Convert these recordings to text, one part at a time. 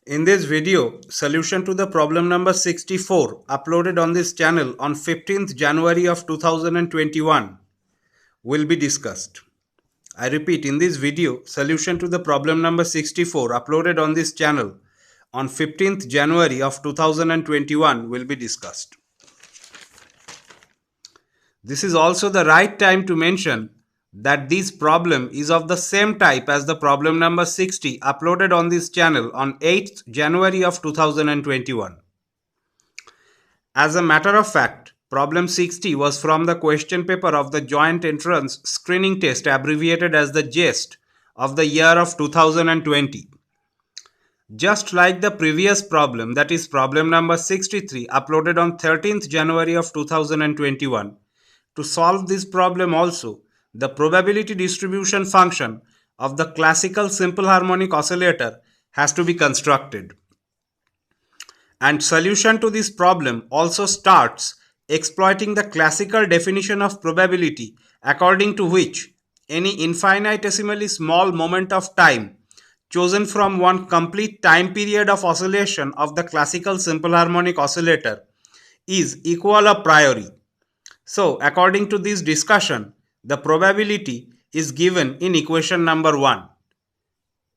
In this video, solution to the problem number 64 uploaded on this channel on 15th January of 2021 will be discussed. I repeat, in this video, solution to the problem number 64 uploaded on this channel on 15th January of 2021 will be discussed. This is also the right time to mention that this problem is of the same type as the problem number 60 uploaded on this channel on 8th January of 2021. As a matter of fact, problem 60 was from the question paper of the Joint Entrance Screening Test abbreviated as the JEST of the year of 2020. Just like the previous problem, that is problem number 63 uploaded on 13th January of 2021, to solve this problem also, the probability distribution function of the classical simple harmonic oscillator has to be constructed. And solution to this problem also starts exploiting the classical definition of probability, according to which any infinitesimally small moment of time chosen from one complete time period of oscillation of the classical simple harmonic oscillator is equal a priori. So, according to this discussion, the probability is given in equation number 1.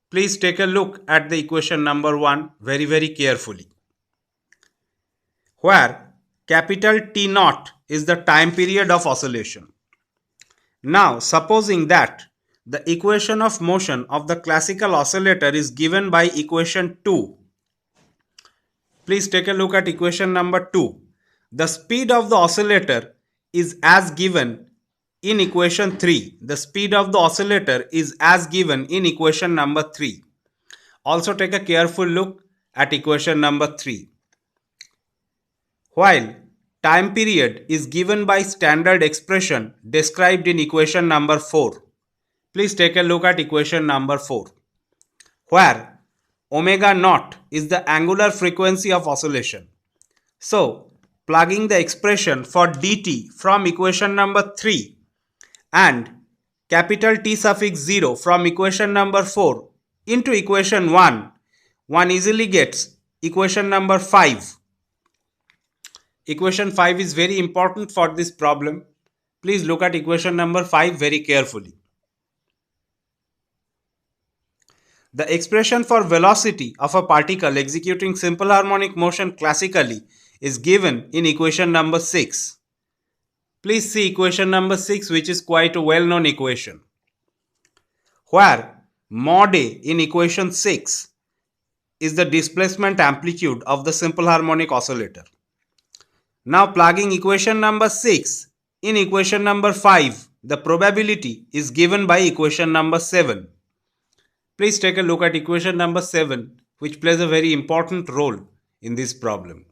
Please take a look at the equation number 1 very carefully, where capital T naught is the time period of oscillation. Now, supposing that the equation of motion of the classical oscillator is given by equation 2. Please take a look at equation number 2. The speed of the oscillator is as given in equation 3. The speed of the oscillator is as given in equation number 3. Also take a careful look at equation number 3. While time period is given by standard expression described in equation number 4. Please take a look at equation number 4, where omega naught is the angular frequency of oscillation. So, plugging the expression for dt from equation number 3 and capital T suffix 0 from equation number 4 into equation 1, one easily gets equation number 5. Equation 5 is very important for this problem. Please look at equation number 5 very carefully. The expression for velocity of a particle executing simple harmonic motion classically is given in equation number 6. Please see equation number 6, which is quite a well-known equation, where mod A in equation 6 is the displacement amplitude of the simple harmonic oscillator. Now plugging equation number 6 in equation number 5, the probability is given by equation number 7. Please take a look at equation number 7, which plays a very important role in this problem.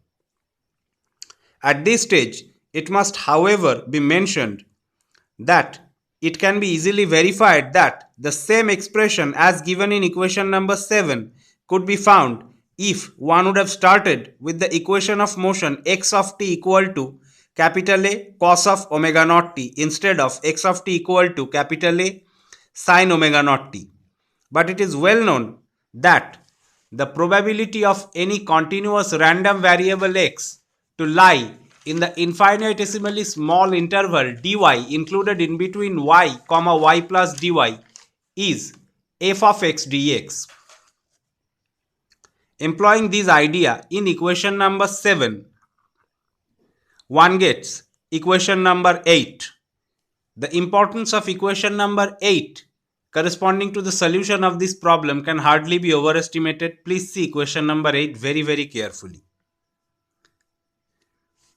At this stage, it must however be mentioned that it can be easily verified that the same expression as given in equation number 7 could be found if one would have started with the equation of motion x of t equal to capital A cos of omega naught t instead of x of t equal to capital A sin omega naught t. But it is well known that the probability of any continuous random variable x to lie in the infinitesimally small interval dy included in between y, y plus dy is f of x dx. Employing this idea in equation number 7, one gets equation number 8. The importance of equation number 8 corresponding to the solution of this problem can hardly be overestimated. Please see equation number 8 very carefully.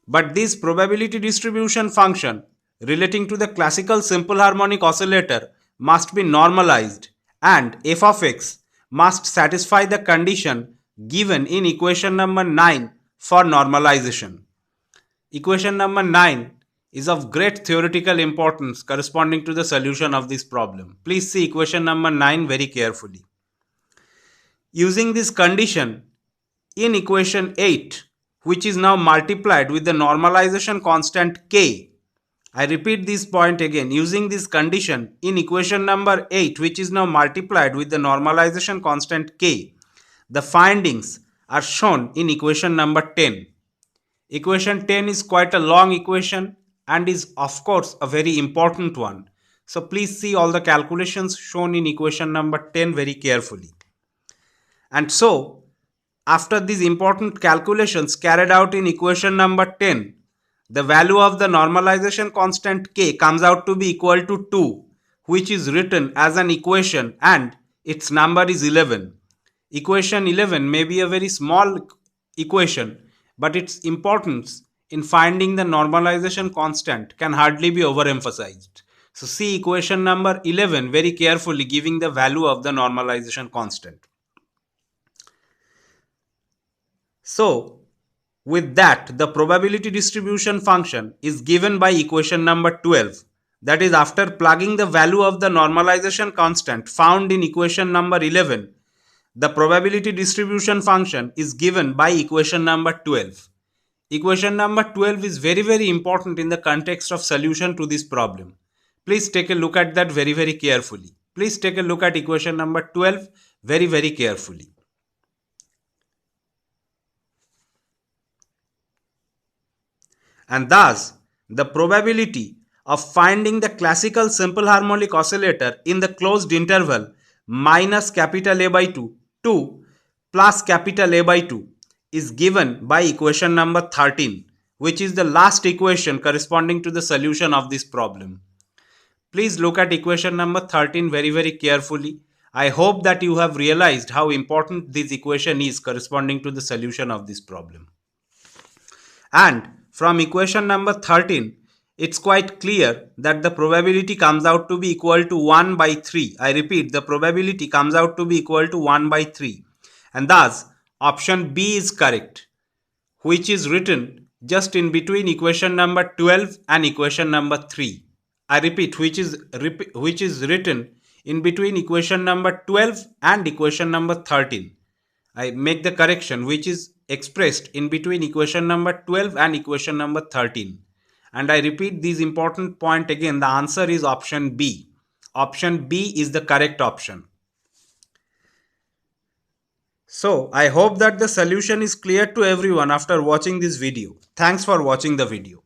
But this probability distribution function relating to the classical simple harmonic oscillator must be normalized, and f of x must satisfy the condition given in equation number 9 for normalization. Equation number 9 is of great theoretical importance corresponding to the solution of this problem. Please see equation number 9 very carefully. Using this condition in equation 8, which is now multiplied with the normalization constant k, I repeat this point again. Using this condition in equation number 8, which is now multiplied with the normalization constant k, the findings are shown in equation number 10. Equation 10 is quite a long equation and is of course a very important one. So please see all the calculations shown in equation number 10 very carefully. And so, after these important calculations carried out in equation number 10, the value of the normalization constant k comes out to be equal to 2, which is written as an equation and its number is 11. Equation 11 may be a very small equation, but its importance in finding the normalization constant can hardly be overemphasized. So see equation number 11 very carefully, giving the value of the normalization constant. So, with that, the probability distribution function is given by equation number 12. That is, after plugging the value of the normalization constant found in equation number 11, the probability distribution function is given by equation number 12. Equation number 12 is very important in the context of solution to this problem. Please take a look at that very carefully. Please take a look at equation number 12 very carefully. And thus, the probability of finding the classical simple harmonic oscillator in the closed interval minus capital A by 2 to plus capital A by 2 is given by equation number 13, which is the last equation corresponding to the solution of this problem. Please look at equation number 13 very carefully. I hope that you have realized how important this equation is corresponding to the solution of this problem. And from equation number 13, it's quite clear that the probability comes out to be equal to 1 by 3. I repeat, the probability comes out to be equal to 1 by 3. And thus, option B is correct, which is written just in between equation number 12 and equation number 3. I repeat, which is written in between equation number 12 and equation number 13. I make the correction, which is expressed in between equation number 12 and equation number 13. And I repeat this important point again, the answer is option B. Option B is the correct option. So I hope that the solution is clear to everyone after watching this video. Thanks for watching the video.